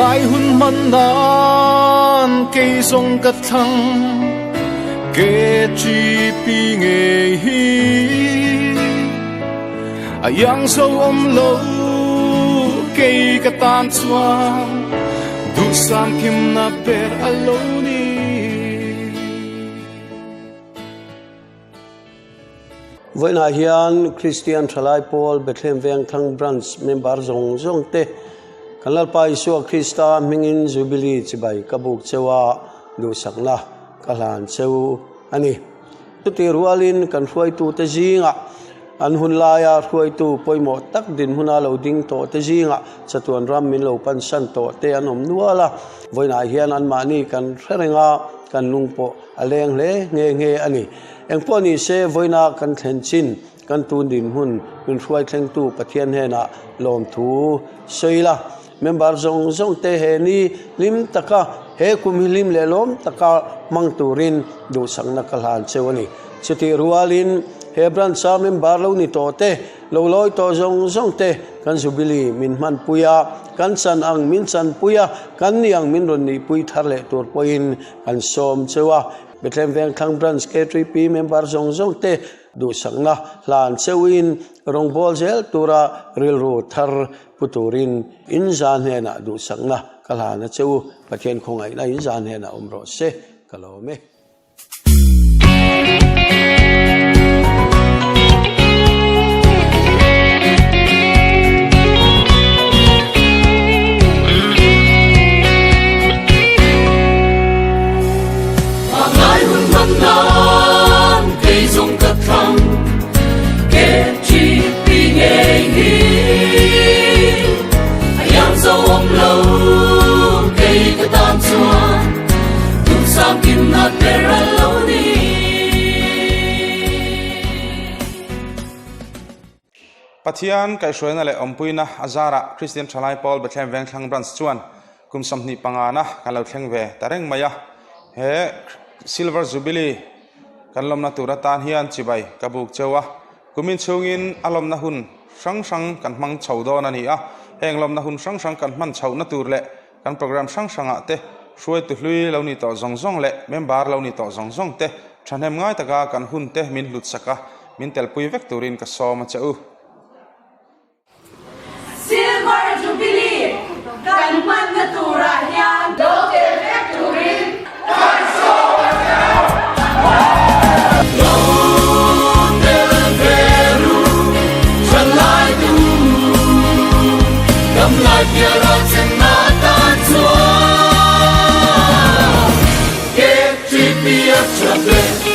lai hun man nan ke song ka thang ke chi pi nge hi ayang so om lo ke ka tan chuan du sam kim na per aloni với na hian Christian Thalai Paul Bethlehem Veng Thang branch member zong te kanal pa isu Krista mingin Jubilee chibai kabuk chewa du sakna kalan cheu ani tuti rualin kan huai tu te jinga an hun laya huai tu poimo tak din huna lo ding to te jinga chatuan ram min lo pan san to te anom nuala với na hian an mani kan hrenga kan lungpo aleng le nge ani engpo ni se với na kan thlen chin kan tu din hun min huai thleng tu pathian hena lom thu soila member zong te he ni lim taka he kum lim le lom taka mang turin du sang na kalhan chewani chuti rualin he branch sa member lo ni to te lo loi to zong te kan Jubilee min man puya kan san ang min san puya kan niang min ron ni pui thar le tur poin kan som chewa Bethlehem Veng Thang branch K3P member zong te du sang na lan chewin rong bol zel tura ril ro thar puturin inzan hena du sang na kalana cheu pathian khongai na inzan hena umro se kalome Pathian kai shroina le ompuina azara Christian Thalai Paul Bethlehem Veng Thang branch chuan kum samni pangana kalau thleng ve tareng maya he silver jubilee kanlom na tura tan hian chibai kabuk chewa kumin chungin alom na hun sang kan mang chawdon ani a henglom na hun sang kan man chaw na tur le kan program sang te shruai tu hlui lo ni to zong le member lo ni to zong te thanem ngai taka kan hun te min lut saka min tel pui vek turin ka soma chau Silver Jubilee kan man na tura hian do te vek turin kan soma chau do te veru chalai tu kam lai piara chen na tan chua ke chi pia chale